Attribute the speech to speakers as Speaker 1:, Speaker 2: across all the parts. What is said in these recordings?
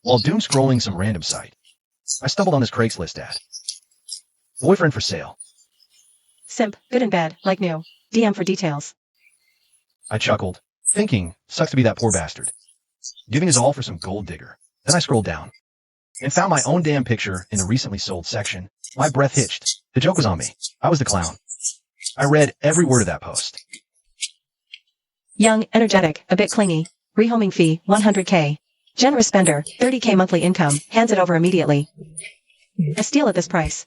Speaker 1: While doom scrolling some random site, I stumbled on this Craigslist ad. Boyfriend for sale.
Speaker 2: Simp, good in bed, like new. DM for details.
Speaker 1: I chuckled, thinking, sucks to be that poor bastard. Giving his all for some gold digger. Then I scrolled down and found my own damn picture in the recently sold section. My breath hitched. The joke was on me. I was the clown. I read every word of that post.
Speaker 2: Young, energetic, a bit clingy. Rehoming fee, 100K. Generous spender, 30K monthly income, hands it over immediately. A steal at this price.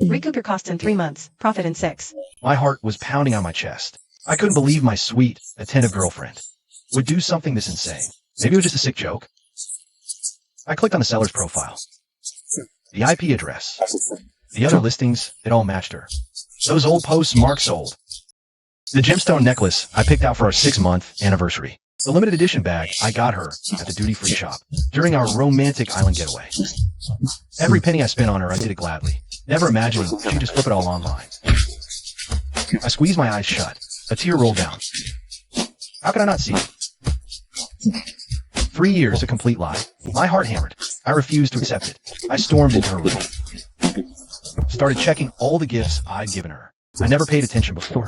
Speaker 2: Recoup your costs in 3 months, profit in 6.
Speaker 1: My heart was pounding on my chest. I couldn't believe my sweet, attentive girlfriend would do something this insane. Maybe it was just a sick joke. I clicked on the seller's profile. The IP address. The other listings, it all matched her. Those old posts marked sold. The gemstone necklace I picked out for our 6-month anniversary. The limited edition bag I got her at the duty-free shop during our romantic island getaway. Every penny I spent on her, I did it gladly, never imagining she'd just flip it all online. I squeezed my eyes shut. A tear rolled down. How could I not see it? 3 years, a complete lie. My heart hammered. I refused to accept it. I stormed into her room. Started checking all the gifts I'd given her. I never paid attention before.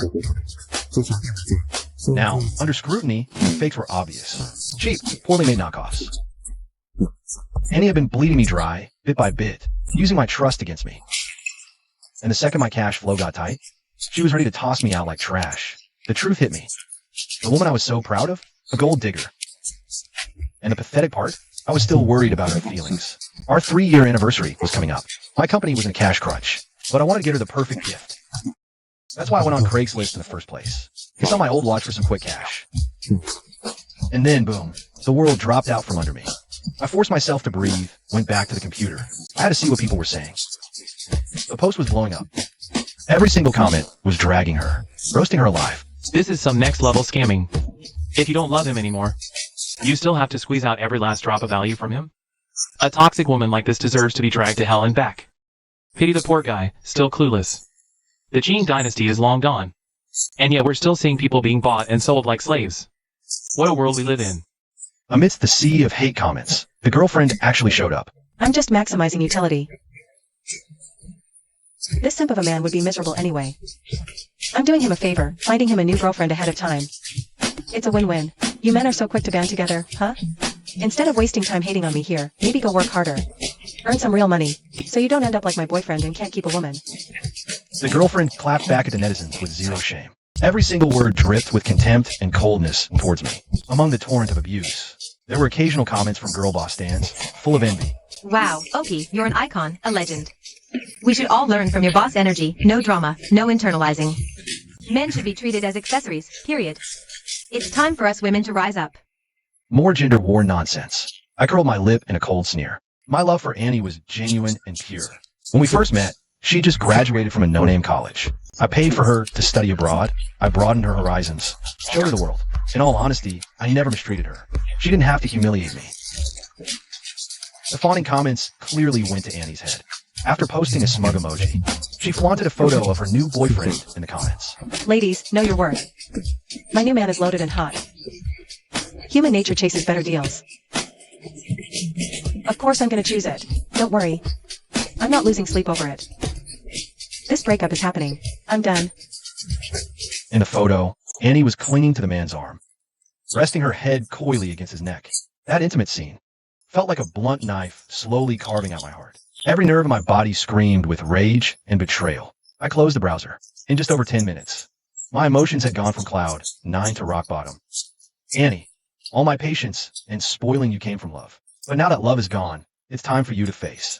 Speaker 1: Now, under scrutiny, the fakes were obvious. Cheap, poorly made knockoffs. Annie had been bleeding me dry, bit by bit, using my trust against me. And the second my cash flow got tight, she was ready to toss me out like trash. The truth hit me. The woman I was so proud of, a gold digger. And the pathetic part, I was still worried about her feelings. Our 3-year anniversary was coming up. My company was in a cash crunch, but I wanted to get her the perfect gift. That's why I went on Craigslist in the first place. I saw my old watch for some quick cash. And then, boom, the world dropped out from under me. I forced myself to breathe, went back to the computer. I had to see what people were saying. The post was blowing up. Every single comment was dragging her, roasting her alive.
Speaker 3: This is some next level scamming. If you don't love him anymore, you still have to squeeze out every last drop of value from him? A toxic woman like this deserves to be dragged to hell and back. Pity the poor guy, still clueless. The Qing dynasty is long gone. And yet we're still seeing people being bought and sold like slaves. What a world we live in.
Speaker 1: Amidst the sea of hate comments, the girlfriend actually showed up.
Speaker 2: I'm just maximizing utility. This simp of a man would be miserable anyway. I'm doing him a favor, finding him a new girlfriend ahead of time. It's a win-win. You men are so quick to band together, huh? Instead of wasting time hating on me here, maybe go work harder. Earn some real money, so you don't end up like my boyfriend and can't keep a woman.
Speaker 1: The girlfriend clapped back at the netizens with zero shame. Every single word dripped with contempt and coldness towards me. Among the torrent of abuse, there were occasional comments from girl boss stands, full of envy.
Speaker 4: Wow, Oki, you're an icon, a legend. We should all learn from your boss energy, no drama, no internalizing. Men should be treated as accessories, period. It's time for us women to rise up.
Speaker 1: More gender war nonsense. I curled my lip in a cold sneer. My love for Annie was genuine and pure. When we first met, she just graduated from a no-name college. I paid for her to study abroad. I broadened her horizons, showed her the world. In all honesty, I never mistreated her. She didn't have to humiliate me. The fawning comments clearly went to Annie's head. After posting a smug emoji, she flaunted a photo of her new boyfriend in the comments.
Speaker 2: Ladies, know your worth. My new man is loaded and hot. Human nature chases better deals. Of course I'm gonna choose it. Don't worry. I'm not losing sleep over it. This breakup is happening. I'm done.
Speaker 1: In the photo, Annie was clinging to the man's arm, resting her head coyly against his neck. That intimate scene felt like a blunt knife slowly carving out my heart. Every nerve in my body screamed with rage and betrayal. I closed the browser. In just over 10 minutes, my emotions had gone from cloud 9 to rock bottom. Annie, all my patience and spoiling you came from love. But now that love is gone, it's time for you to face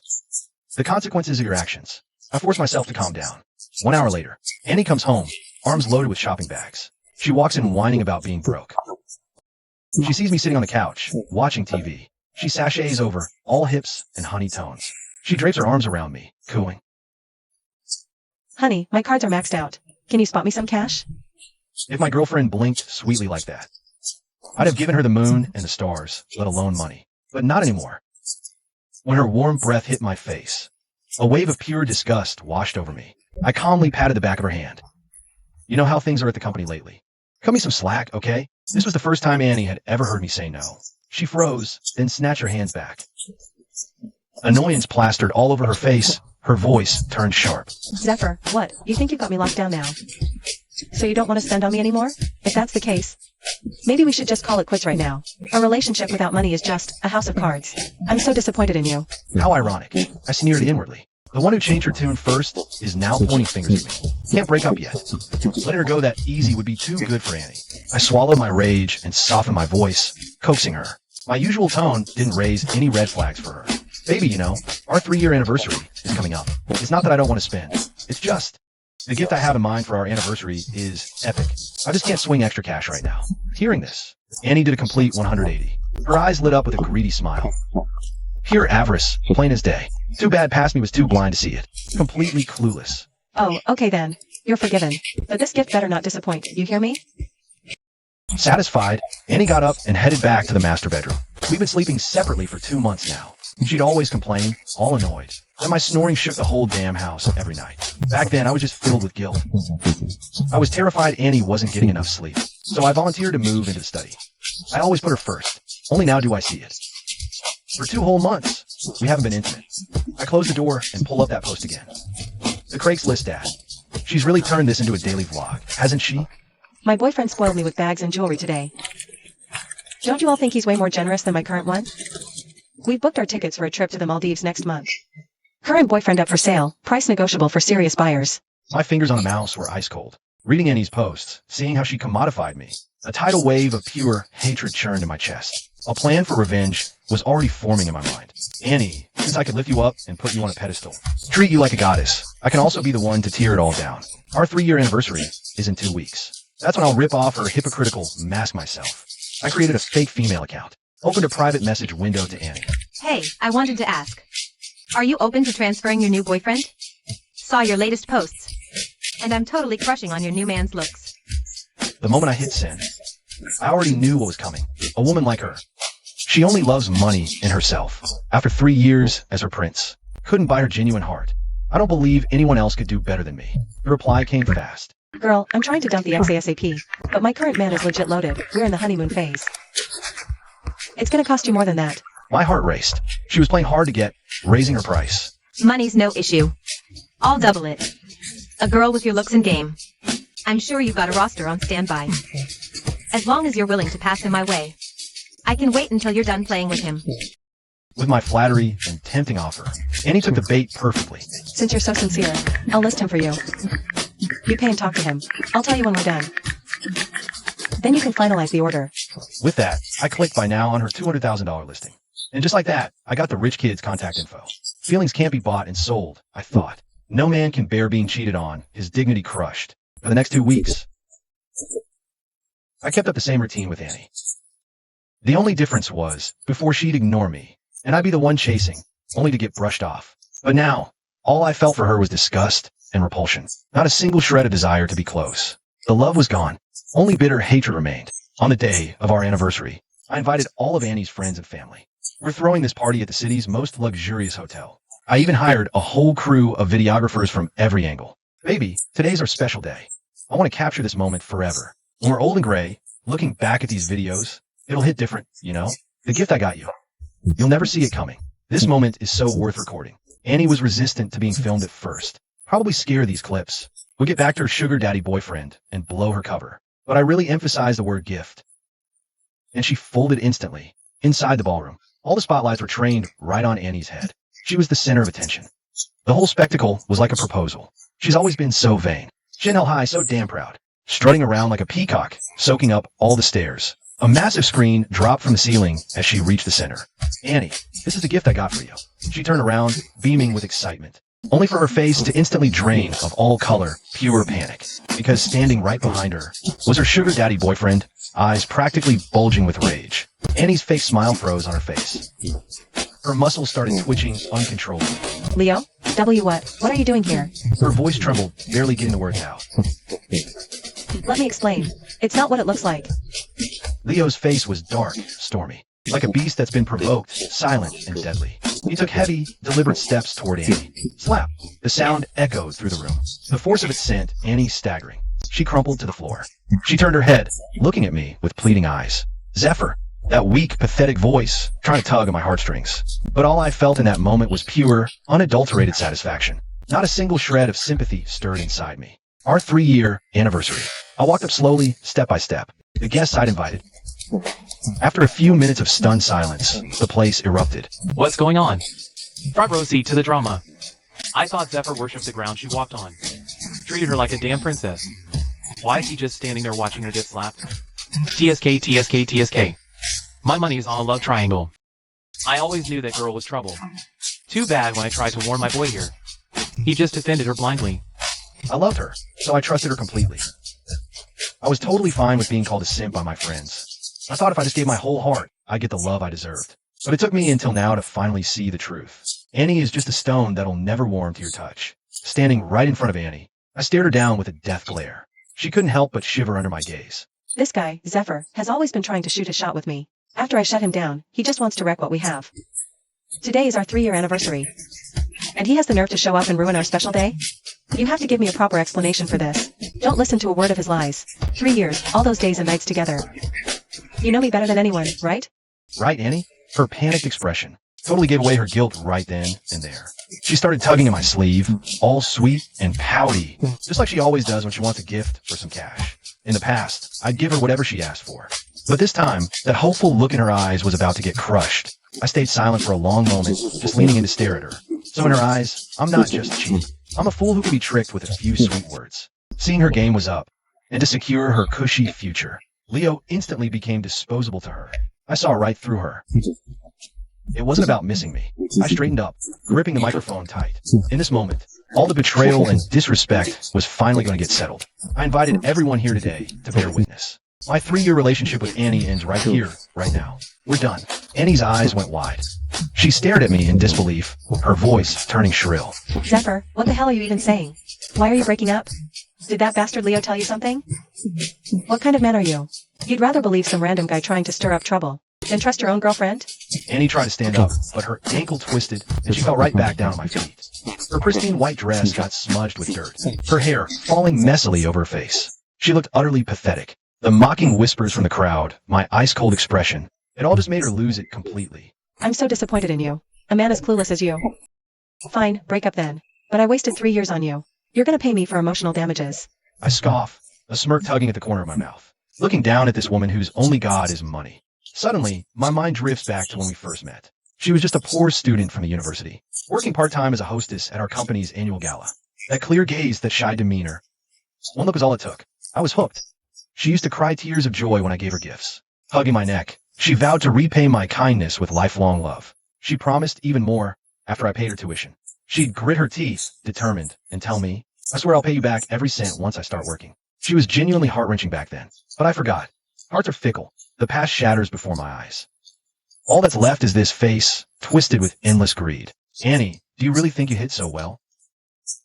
Speaker 1: the consequences of your actions. I force myself to calm down. 1 hour later, Annie comes home, arms loaded with shopping bags. She walks in whining about being broke. She sees me sitting on the couch, watching TV. She sachets over, all hips and honey tones. She drapes her arms around me, cooing.
Speaker 2: Honey, my cards are maxed out. Can you spot me some cash?
Speaker 1: If my girlfriend blinked sweetly like that, I'd have given her the moon and the stars, let alone money. But not anymore. When her warm breath hit my face, a wave of pure disgust washed over me. I calmly patted the back of her hand. You know how things are at the company lately. Cut me some slack, okay? This was the first time Annie had ever heard me say no. She froze, then snatched her hands back. Annoyance plastered all over her face. Her voice turned sharp.
Speaker 2: Zephyr, what? You think you've got me locked down now? So you don't want to spend on me anymore? If that's the case, maybe we should just call it quits right now. A relationship without money is just a house of cards. I'm so disappointed in you.
Speaker 1: How ironic. I sneered inwardly. The one who changed her tune first is now pointing fingers at me. Can't break up yet. Letting her go that easy would be too good for Annie. I swallowed my rage and softened my voice, coaxing her. My usual tone didn't raise any red flags for her. Baby, you know, our 3-year anniversary is coming up. It's not that I don't want to spend. It's just, the gift I have in mind for our anniversary is epic. I just can't swing extra cash right now. Hearing this, Annie did a complete 180. Her eyes lit up with a greedy smile. Pure avarice, plain as day. Too bad past me was too blind to see it. Completely clueless.
Speaker 2: Oh, okay then. You're forgiven. But this gift better not disappoint. You hear me?
Speaker 1: Satisfied, Annie got up and headed back to the master bedroom. We've been sleeping separately for 2 months now. She'd always complain, all annoyed, that my snoring shook the whole damn house every night. Back then, I was just filled with guilt. I was terrified Annie wasn't getting enough sleep, so I volunteered to move into the study. I always put her first. Only now do I see it. For 2 whole months, we haven't been intimate. I close the door and pull up that post again. The Craigslist ad. She's really turned this into a daily vlog, hasn't she?
Speaker 2: My boyfriend spoiled me with bags and jewelry today. Don't you all think he's way more generous than my current one? We've booked our tickets for a trip to the Maldives next month. Current boyfriend up for sale, price negotiable for serious buyers.
Speaker 1: My fingers on the mouse were ice cold. Reading Annie's posts, seeing how she commodified me, a tidal wave of pure hatred churned in my chest. A plan for revenge was already forming in my mind. Annie, since I could lift you up and put you on a pedestal, treat you like a goddess, I can also be the one to tear it all down. Our 3-year anniversary is in 2 weeks. That's when I'll rip off her hypocritical mask myself. I created a fake female account, opened a private message window to Annie.
Speaker 4: Hey, I wanted to ask. Are you open to transferring your new boyfriend? Saw your latest posts. And I'm totally crushing on your new man's looks.
Speaker 1: The moment I hit send, I already knew what was coming. A woman like her. She only loves money and herself. After 3 years as her prince, couldn't buy her genuine heart. I don't believe anyone else could do better than me. The reply came fast.
Speaker 2: Girl, I'm trying to dump the ex-ASAP, but my current man is legit loaded. We're in the honeymoon phase. It's gonna cost you more than that.
Speaker 1: My heart raced. She was playing hard to get, raising her price.
Speaker 4: Money's no issue. I'll double it. A girl with your looks and game. I'm sure you've got a roster on standby. As long as you're willing to pass him my way. I can wait until you're done playing with him.
Speaker 1: With my flattery and tempting offer, Annie took the bait perfectly.
Speaker 2: Since you're so sincere, I'll list him for you. You pay and talk to him. I'll tell you when we're done. Then you can finalize the order.
Speaker 1: With that, I clicked buy now on her $200,000 listing. And just like that, I got the rich kid's contact info. Feelings can't be bought and sold, I thought. No man can bear being cheated on, his dignity crushed. For the next 2 weeks, I kept up the same routine with Annie. The only difference was, before she'd ignore me, and I'd be the one chasing, only to get brushed off. But now, all I felt for her was disgust and repulsion. Not a single shred of desire to be close. The love was gone. Only bitter hatred remained. On the day of our anniversary, I invited all of Annie's friends and family. We're throwing this party at the city's most luxurious hotel. I even hired a whole crew of videographers from every angle. Baby, today's our special day. I want to capture this moment forever. When we're old and gray, looking back at these videos, it'll hit different, you know? The gift I got you. You'll never see it coming. This moment is so worth recording. Annie was resistant to being filmed at first. Probably scare these clips. We'll get back to her sugar daddy boyfriend and blow her cover. But I really emphasized the word gift. And she folded instantly. Inside the ballroom, all the spotlights were trained right on Annie's head. She was the center of attention. The whole spectacle was like a proposal. She's always been so vain. Chin held high, so damn proud. Strutting around like a peacock, soaking up all the stares. A massive screen dropped from the ceiling as she reached the center. Annie, this is the gift I got for you. She turned around, beaming with excitement. Only for her face to instantly drain of all color, pure panic. Because standing right behind her was her sugar daddy boyfriend, eyes practically bulging with rage. Annie's fake smile froze on her face. Her muscles started twitching uncontrollably.
Speaker 2: Leo? What? What are you doing here?
Speaker 1: Her voice trembled, barely getting the words out.
Speaker 2: Let me explain. It's not what it looks like.
Speaker 1: Leo's face was dark, stormy. Like a beast that's been provoked, silent and deadly. He took heavy, deliberate steps toward Annie. Slap! The sound echoed through the room. The force of it sent Annie staggering. She crumpled to the floor. She turned her head, looking at me with pleading eyes. Zephyr, That weak, pathetic voice trying to tug at my heartstrings. But all I felt in that moment was pure, unadulterated satisfaction. Not a single shred of sympathy stirred inside me. Our 3-year anniversary. I walked up slowly, step by step. The guests I'd invited. After a few minutes of stunned silence, the place erupted.
Speaker 3: What's going on? Front row seat to the drama. I thought Zephyr worshipped the ground she walked on. Treated her like a damn princess. Why is he just standing there watching her get slapped? TSK, TSK, TSK. My money is on a love triangle. I always knew that girl was trouble. Too bad when I tried to warn my boy here. He just defended her blindly.
Speaker 1: I loved her, so I trusted her completely. I was totally fine with being called a simp by my friends. I thought if I just gave my whole heart, I'd get the love I deserved. But it took me until now to finally see the truth. Annie is just a stone that'll never warm to your touch. Standing right in front of Annie, I stared her down with a death glare. She couldn't help but shiver under my gaze.
Speaker 2: This guy, Zephyr, has always been trying to shoot a shot with me. After I shut him down, he just wants to wreck what we have. Today is our 3-year anniversary. And he has the nerve to show up and ruin our special day? You have to give me a proper explanation for this. Don't listen to a word of his lies. 3 years, all those days and nights together. You know me better than anyone, right?
Speaker 1: Right, Annie? Her panicked expression totally gave away her guilt right then and there. She started tugging at my sleeve, all sweet and pouty, just like she always does when she wants a gift or some cash. In the past, I'd give her whatever she asked for. But this time, that hopeful look in her eyes was about to get crushed. I stayed silent for a long moment, just leaning in to stare at her. So in her eyes, I'm not just cheap. I'm a fool who can be tricked with a few sweet words. Seeing her game was up, and to secure her cushy future, Leo instantly became disposable to her. I saw right through her. It wasn't about missing me. I straightened up, gripping the microphone tight. In this moment, all the betrayal and disrespect was finally going to get settled. I invited everyone here today to bear witness. My 3-year relationship with Annie ends right here, right now. We're done. Annie's eyes went wide. She stared at me in disbelief, her voice turning shrill.
Speaker 2: Zephyr, what the hell are you even saying? Why are you breaking up? Did that bastard Leo tell you something? What kind of man are you? You'd rather believe some random guy trying to stir up trouble than trust your own girlfriend?
Speaker 1: Annie tried to stand up, but her ankle twisted, and she fell right back down on my feet. Her pristine white dress got smudged with dirt, her hair falling messily over her face. She looked utterly pathetic. The mocking whispers from the crowd, my ice-cold expression, it all just made her lose it completely.
Speaker 2: I'm so disappointed in you. A man as clueless as you. Fine, break up then. But I wasted 3 years on you. You're gonna pay me for emotional damages.
Speaker 1: I scoff, a smirk tugging at the corner of my mouth, looking down at this woman whose only god is money. Suddenly, my mind drifts back to when we first met. She was just a poor student from the university, working part-time as a hostess at our company's annual gala. That clear gaze, that shy demeanor. One look was all it took. I was hooked. She used to cry tears of joy when I gave her gifts. Hugging my neck, she vowed to repay my kindness with lifelong love. She promised even more after I paid her tuition. She'd grit her teeth, determined, and tell me, I swear I'll pay you back every cent once I start working. She was genuinely heart-wrenching back then. But I forgot. Hearts are fickle. The past shatters before my eyes. All that's left is this face, twisted with endless greed. Annie, do you really think you hit so well?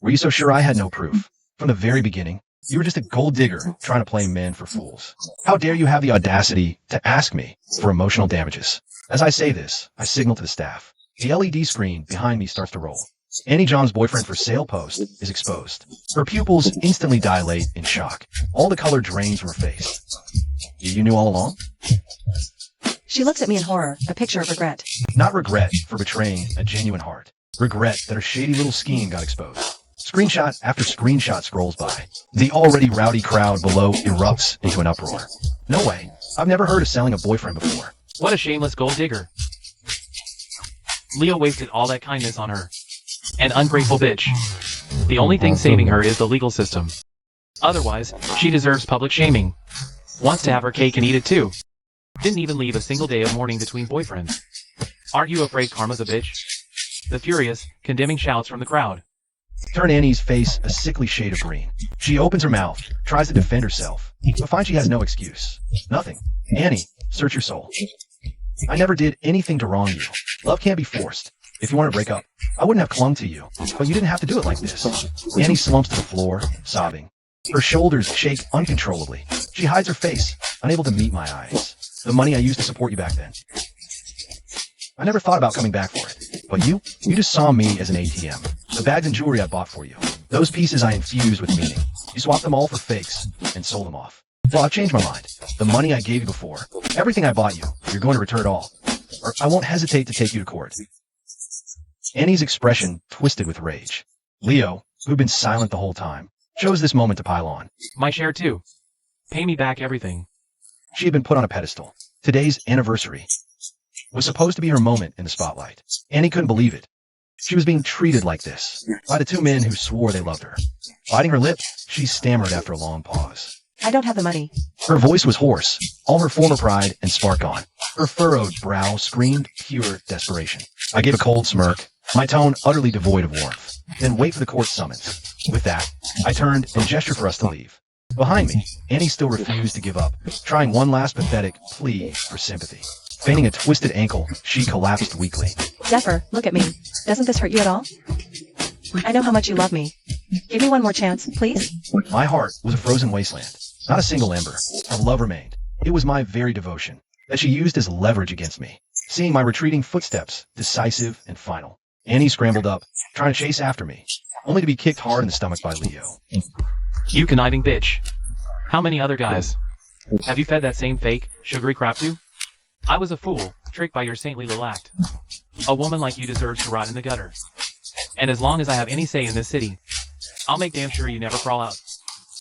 Speaker 1: Were you so sure I had no proof? From the very beginning, you were just a gold digger trying to play men for fools. How dare you have the audacity to ask me for emotional damages? As I say this, I signal to the staff. The LED screen behind me starts to roll. Annie John's boyfriend for sale post is exposed. Her pupils instantly dilate in shock. All the color drains from her face. You knew all along?
Speaker 2: She looks at me in horror, a picture of regret.
Speaker 1: Not regret for betraying a genuine heart. Regret that her shady little scheme got exposed. Screenshot after screenshot scrolls by. The already rowdy crowd below erupts into an uproar. No way. I've never heard of selling a boyfriend before.
Speaker 3: What a shameless gold digger. Leo wasted all that kindness on her. An ungrateful bitch. The only thing saving her is the legal system. Otherwise, she deserves public shaming. Wants to have her cake and eat it too. Didn't even leave a single day of mourning between boyfriends. Aren't you afraid karma's a bitch? The furious, condemning shouts from the crowd.
Speaker 1: Turn Annie's face a sickly shade of green. She opens her mouth, tries to defend herself, but finds she has no excuse. Nothing. Annie, search your soul. I never did anything to wrong you. Love can't be forced. If you want to break up, I wouldn't have clung to you, but you didn't have to do it like this. Annie slumps to the floor, sobbing. Her shoulders shake uncontrollably. She hides her face, unable to meet my eyes. The money I used to support you back then. I never thought about coming back for it. But you just saw me as an ATM. The bags and jewelry I bought for you. Those pieces I infused with meaning. You swapped them all for fakes and sold them off. Well, I've changed my mind. The money I gave you before, everything I bought you, you're going to return it all. Or I won't hesitate to take you to court. Annie's expression twisted with rage. Leo, who'd been silent the whole time, chose this moment to pile on.
Speaker 3: My share too. Pay me back everything.
Speaker 1: She had been put on a pedestal. Today's anniversary was supposed to be her moment in the spotlight. Annie couldn't believe it. She was being treated like this by the two men who swore they loved her. Biting her lip, she stammered after a long pause.
Speaker 2: I don't have the money.
Speaker 1: Her voice was hoarse, all her former pride and spark gone. Her furrowed brow screamed pure desperation. I gave a cold smirk, my tone utterly devoid of warmth. Then wait for the court summons. With that, I turned and gestured for us to leave. Behind me, Annie still refused to give up, trying one last pathetic plea for sympathy. Feigning a twisted ankle, she collapsed weakly.
Speaker 2: Zephyr, look at me. Doesn't this hurt you at all? I know how much you love me. Give me one more chance, please.
Speaker 1: My heart was a frozen wasteland. Not a single ember of love remained. It was my very devotion that she used as leverage against me. Seeing my retreating footsteps, decisive and final, Annie scrambled up, trying to chase after me, only to be kicked hard in the stomach by Leo.
Speaker 3: You conniving bitch. How many other guys have you fed that same fake, sugary crap to? I was a fool, tricked by your saintly little act. A woman like you deserves to rot in the gutter. And as long as I have any say in this city, I'll make damn sure you never crawl out.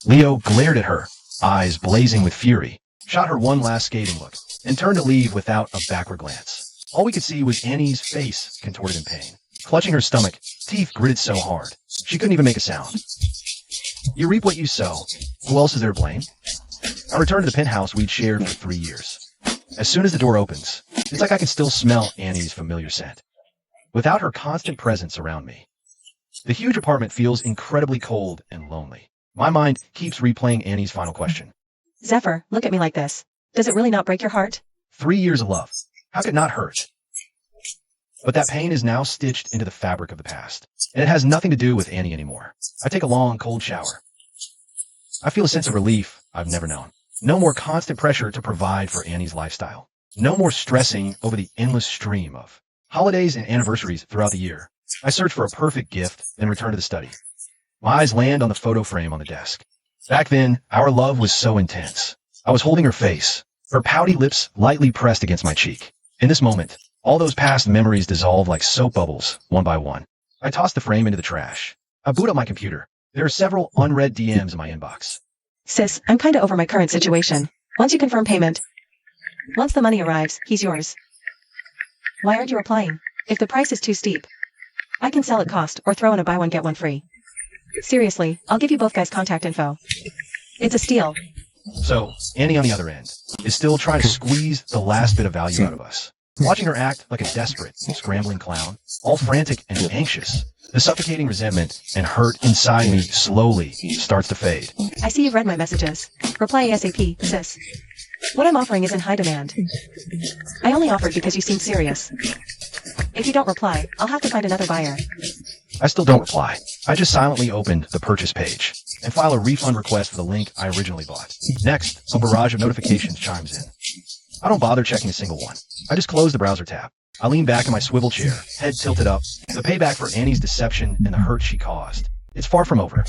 Speaker 1: Leo glared at her, eyes blazing with fury, shot her one last scathing look, and turned to leave without a backward glance. All we could see was Annie's face contorted in pain. Clutching her stomach, teeth gritted so hard, she couldn't even make a sound. You reap what you sow. Who else is there to blame? I returned to the penthouse we'd shared for 3 years. As soon as the door opens, it's like I can still smell Annie's familiar scent. Without her constant presence around me, the huge apartment feels incredibly cold and lonely. My mind keeps replaying Annie's final question.
Speaker 2: Zephyr, look at me like this. Does it really not break your heart?
Speaker 1: 3 years of love. How could it not hurt? But that pain is now stitched into the fabric of the past, and it has nothing to do with Annie anymore. I take a long, cold shower. I feel a sense of relief I've never known. No more constant pressure to provide for Annie's lifestyle. No more stressing over the endless stream of holidays and anniversaries throughout the year. I search for a perfect gift, then return to the study. My eyes land on the photo frame on the desk. Back then, our love was so intense. I was holding her face, her pouty lips lightly pressed against my cheek. In this moment, all those past memories dissolve like soap bubbles, one by one. I toss the frame into the trash. I boot up my computer. There are several unread DMs in my inbox.
Speaker 2: Sis, I'm kinda over my current situation. Once you confirm payment, once the money arrives, he's yours. Why aren't you replying? If the price is too steep, I can sell at cost or throw in a buy one get one free. Seriously, I'll give you both guys' contact info. It's a steal.
Speaker 1: So, Annie on the other end is still trying to squeeze the last bit of value out of us. Watching her act like a desperate, scrambling clown, all frantic and anxious, the suffocating resentment and hurt inside me slowly starts to fade.
Speaker 2: I see you've read my messages. Reply ASAP, sis. What I'm offering is in high demand. I only offered because you seemed serious. If you don't reply, I'll have to find another buyer.
Speaker 1: I still don't reply. I just silently opened the purchase page and file a refund request for the link I originally bought. Next, a barrage of notifications chimes in. I don't bother checking a single one. I just close the browser tab. I lean back in my swivel chair, head tilted up. The payback for Annie's deception and the hurt she caused. It's far from over.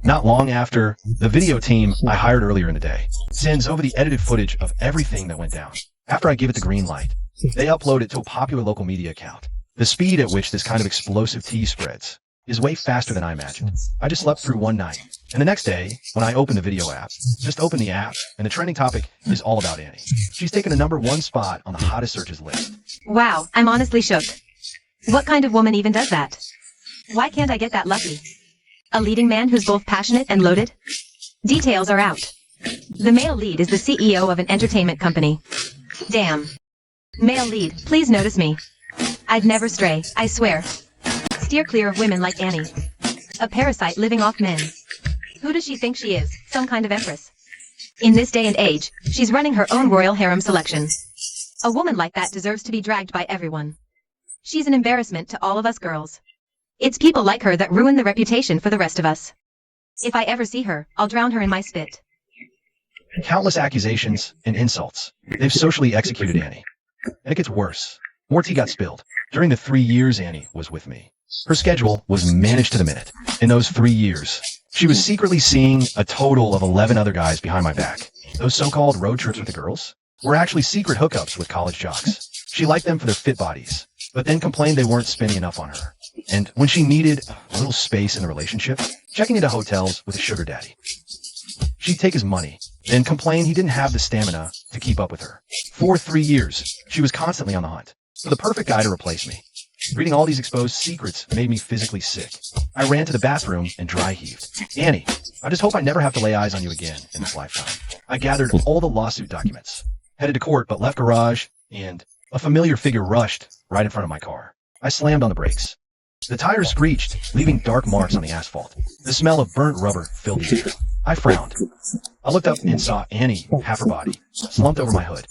Speaker 1: Not long after, the video team I hired earlier in the day sends over the edited footage of everything that went down. After I give it the green light, they upload it to a popular local media account. The speed at which this kind of explosive tea spreads is way faster than I imagined. I just slept through one night. And the next day, when I open the video app, just open the app, and the trending topic is all about Annie. She's taken the #1 spot on the hottest searches list.
Speaker 4: Wow, I'm honestly shook. What kind of woman even does that? Why can't I get that lucky? A leading man who's both passionate and loaded? Details are out. The male lead is the CEO of an entertainment company. Damn. Male lead, please notice me. I'd never stray, I swear. Steer clear of women like Annie. A parasite living off men. Who does she think she is? Some kind of empress? In this day and age, she's running her own royal harem selection. A woman like that deserves to be dragged by everyone. She's an embarrassment to all of us girls. It's people like her that ruin the reputation for the rest of us. If I ever see her, I'll drown her in my spit.
Speaker 1: Countless accusations and insults. They've socially executed Annie. And it gets worse. More tea got spilled. During the 3 years Annie was with me, her schedule was managed to the minute. In those 3 years, She was secretly seeing a total of 11 other guys behind my back. Those so-called road trips with the girls were actually secret hookups with college jocks. She liked them for their fit bodies, but then complained they weren't spending enough on her. And when she needed a little space in the relationship, checking into hotels with a sugar daddy. She'd take his money, then complain he didn't have the stamina to keep up with her. For 3 years, she was constantly on the hunt for the perfect guy to replace me. Reading all these exposed secrets made me physically sick. I ran to the bathroom and dry heaved. Annie, I just hope I never have to lay eyes on you again in this lifetime. I gathered all the lawsuit documents, headed to court but left garage, and a familiar figure rushed right in front of my car. I slammed on the brakes. The tires screeched, leaving dark marks on the asphalt. The smell of burnt rubber filled the air. I frowned. I looked up and saw Annie, half her body, slumped over my hood.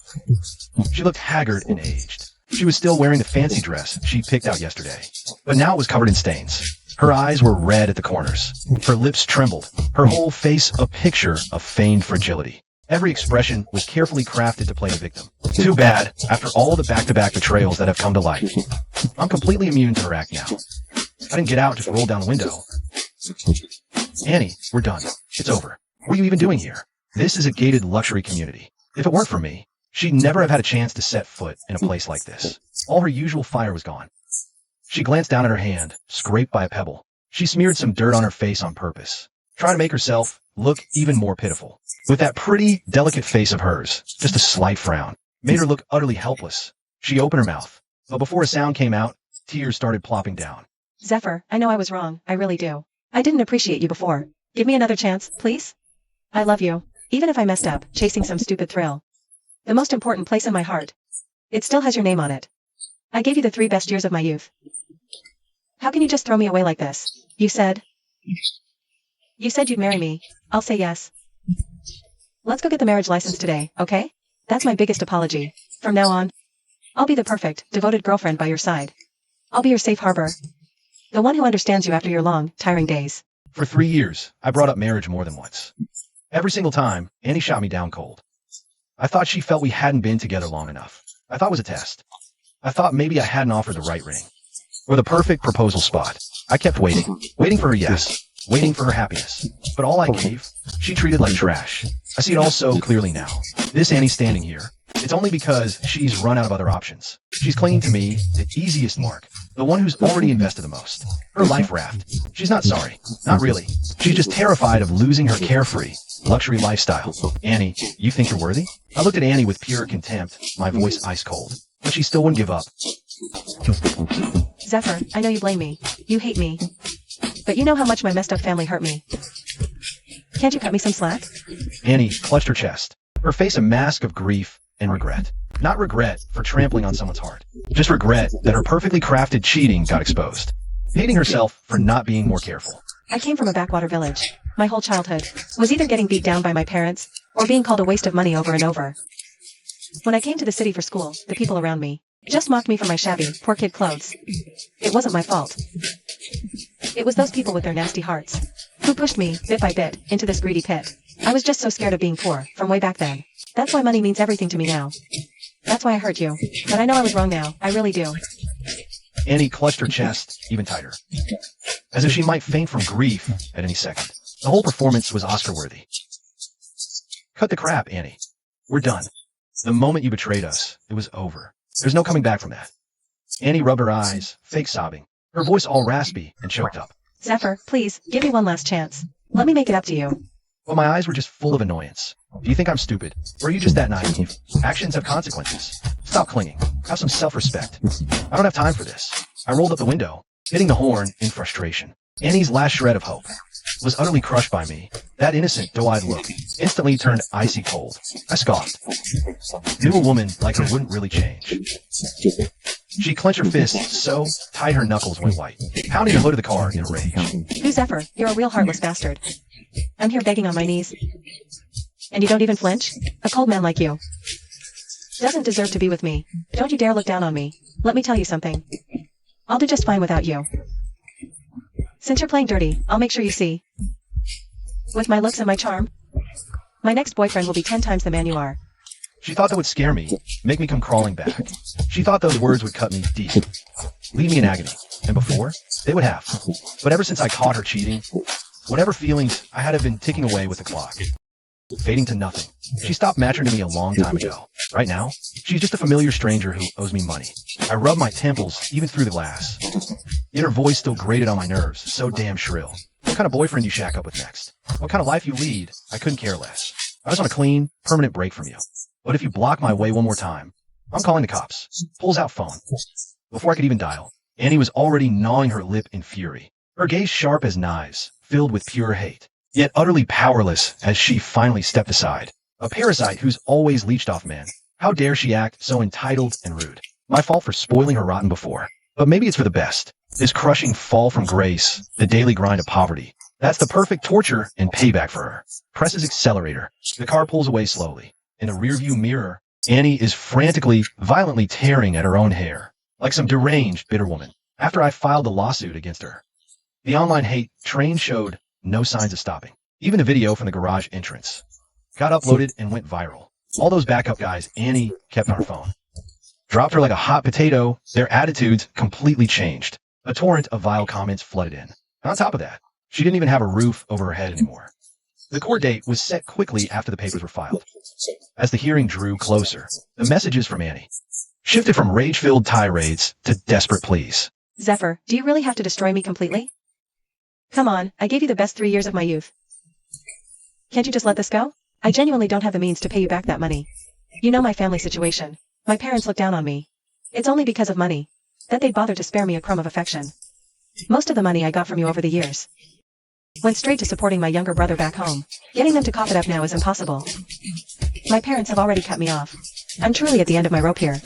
Speaker 1: She looked haggard and aged. She was still wearing the fancy dress she picked out yesterday, but now it was covered in stains. Her eyes were red at the corners. Her lips trembled, her whole face a picture of feigned fragility. Every expression was carefully crafted to play the victim. Too bad, after all the back-to-back betrayals that have come to light. I'm completely immune to her act now. I didn't get out, just rolled down the window. Annie, we're done. It's over. What are you even doing here? This is a gated luxury community. If it weren't for me, she'd never have had a chance to set foot in a place like this. All her usual fire was gone. She glanced down at her hand, scraped by a pebble. She smeared some dirt on her face on purpose, trying to make herself look even more pitiful. With that pretty, delicate face of hers, just a slight frown made her look utterly helpless. She opened her mouth, but before a sound came out, tears started plopping down.
Speaker 2: Zephyr, I know I was wrong. I really do. I didn't appreciate you before. Give me another chance, please? I love you, even if I messed up, chasing some stupid thrill. The most important place in my heart. It still has your name on it. I gave you the 3 best years of my youth. How can you just throw me away like this? You said you'd marry me. I'll say yes. Let's go get the marriage license today, okay? That's my biggest apology. From now on, I'll be the perfect, devoted girlfriend by your side. I'll be your safe harbor. The one who understands you after your long, tiring days.
Speaker 1: For 3 years, I brought up marriage more than once. Every single time, Annie shot me down cold. I thought she felt we hadn't been together long enough. I thought it was a test. I thought maybe I hadn't offered the right ring, or the perfect proposal spot. I kept waiting for her yes, waiting for her happiness. But all I gave, she treated like trash. I see it all so clearly now. This Annie standing here, it's only because she's run out of other options. She's clinging to me, the easiest mark, the one who's already invested the most. Her life raft. She's not sorry. Not really. She's just terrified of losing her carefree, luxury lifestyle. Annie, you think you're worthy? I looked at Annie with pure contempt, my voice ice cold. But she still wouldn't give up.
Speaker 2: Zephyr, I know you blame me. You hate me. But you know how much my messed up family hurt me. Can't you cut me some slack?
Speaker 1: Annie clutched her chest, her face a mask of grief and regret. Not regret for trampling on someone's heart, just regret that her perfectly crafted cheating got exposed. Hating herself for not being more careful.
Speaker 2: I came from a backwater village. My whole childhood was either getting beat down by my parents or being called a waste of money over and over. When I came to the city for school, the people around me just mocked me for my shabby, poor kid clothes. It wasn't my fault. It was those people with their nasty hearts who pushed me, bit by bit, into this greedy pit. I was just so scared of being poor, from way back then. That's why money means everything to me now. That's why I hurt you. But I know I was wrong now. I really do.
Speaker 1: Annie clutched her chest even tighter, as if she might faint from grief at any second. The whole performance was Oscar-worthy. Cut the crap, Annie. We're done. The moment you betrayed us, it was over. There's no coming back from that. Annie rubbed her eyes, fake sobbing, her voice all raspy and choked up.
Speaker 2: Zephyr, please, give me one last chance. Let me make it up to you.
Speaker 1: But my eyes were just full of annoyance. Do you think I'm stupid? Or are you just that naive? Actions have consequences. Stop clinging. Have some self-respect. I don't have time for this. I rolled up the window, hitting the horn in frustration. Annie's last shred of hope was utterly crushed by me. That innocent, doe-eyed look instantly turned icy cold. I scoffed. Knew a woman like her wouldn't really change. She clenched her fists so tight her knuckles went white, pounding the hood of the car in a rage.
Speaker 2: You Zephyr, you're a real heartless bastard. I'm here begging on my knees. And you don't even flinch? A cold man like you doesn't deserve to be with me. Don't you dare look down on me. Let me tell you something. I'll do just fine without you. Since you're playing dirty, I'll make sure you see. With my looks and my charm, my next boyfriend will be 10 times the man you are.
Speaker 1: She thought that would scare me, make me come crawling back. She thought those words would cut me deep, leave me in agony. And before, they would have. But ever since I caught her cheating, Whatever feelings I had have been ticking away with the clock, fading to nothing. She stopped mattering to me a long time ago. Right now, she's just a familiar stranger who owes me money. I rub my temples, even through the glass. Yet her voice still grated on my nerves, so damn shrill. What kind of boyfriend you shack up with next? What kind of life you lead? I couldn't care less. I just want a clean, permanent break from you. But if you block my way one more time, I'm calling the cops. Pulls out phone. Before I could even dial, Annie was already gnawing her lip in fury. Her gaze sharp as knives, filled with pure hate. Yet utterly powerless as she finally stepped aside. A parasite who's always leeched off men. How dare she act so entitled and rude? My fault for spoiling her rotten before. But maybe it's for the best. This crushing fall from grace, the daily grind of poverty. That's the perfect torture and payback for her. Presses accelerator. The car pulls away slowly. In the rearview mirror, Annie is frantically, violently tearing at her own hair. Like some deranged, bitter woman. After I filed a lawsuit against her. The online hate train showed no signs of stopping. Even a video from the garage entrance got uploaded and went viral. All those backup guys Annie kept on her phone. Dropped her like a hot potato. Their attitudes completely changed. A torrent of vile comments flooded in. And on top of that, she didn't even have a roof over her head anymore. The court date was set quickly after the papers were filed. As the hearing drew closer, the messages from Annie shifted from rage-filled tirades to desperate pleas.
Speaker 2: Zephyr, do you really have to destroy me completely? Come on, I gave you the best 3 years of my youth. Can't you just let this go? I genuinely don't have the means to pay you back that money. You know my family situation. My parents look down on me. It's only because of money that they bother to spare me a crumb of affection. Most of the money I got from you over the years went straight to supporting my younger brother back home. Getting them to cough it up now is impossible. My parents have already cut me off. I'm truly at the end of my rope here.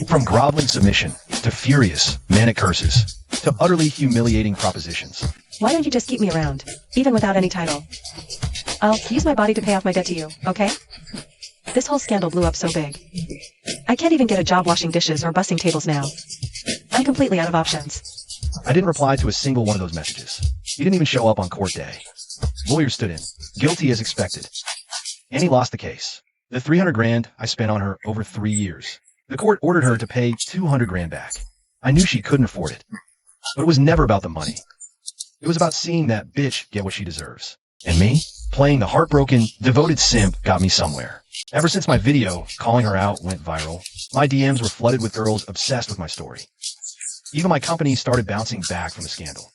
Speaker 1: From groveling submission, to furious, manic curses, to utterly humiliating propositions.
Speaker 2: Why don't you just keep me around, even without any title? I'll use my body to pay off my debt to you, okay? This whole scandal blew up so big. I can't even get a job washing dishes or bussing tables now. I'm completely out of options.
Speaker 1: I didn't reply to a single one of those messages. He didn't even show up on court day. Lawyers stood in, guilty as expected. Annie lost the case. The 300 grand I spent on her over 3 years. The court ordered her to pay 200 grand back. I knew she couldn't afford it. But it was never about the money. It was about seeing that bitch get what she deserves. And me, playing the heartbroken, devoted simp got me somewhere. Ever since my video calling her out went viral, my DMs were flooded with girls obsessed with my story. Even my company started bouncing back from the scandal.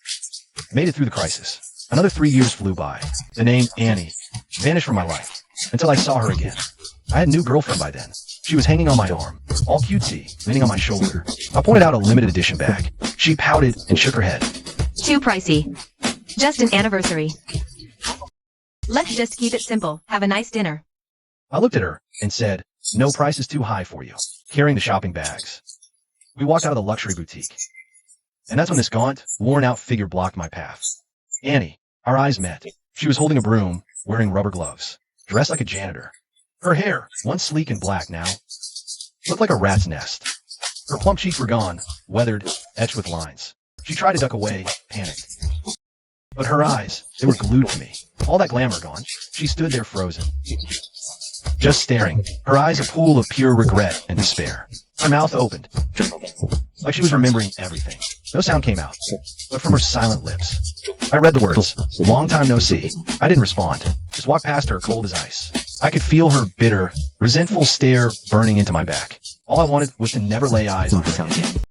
Speaker 1: Made it through the crisis. Another 3 years flew by. The name Annie vanished from my life until I saw her again. I had a new girlfriend by then. She was hanging on my arm, all cutesy, leaning on my shoulder. I pointed out a limited edition bag. She pouted and shook her head.
Speaker 4: Too pricey. Just an anniversary. Let's just keep it simple. Have a nice dinner.
Speaker 1: I looked at her and said, no price is too high for you, carrying the shopping bags. We walked out of the luxury boutique. And that's when this gaunt, worn-out figure blocked my path. Annie, our eyes met. She was holding a broom, wearing rubber gloves, dressed like a janitor. Her hair, once sleek and black now, looked like a rat's nest. Her plump cheeks were gone, weathered, etched with lines. She tried to duck away, panicked. But her eyes, they were glued to me. All that glamour gone, she stood there frozen. Just staring, her eyes a pool of pure regret and despair. Her mouth opened, like she was remembering everything. No sound came out, but from her silent lips. I read the words, long time no see. I didn't respond, just walked past her cold as ice. I could feel her bitter, resentful stare burning into my back. All I wanted was to never lay eyes on her again.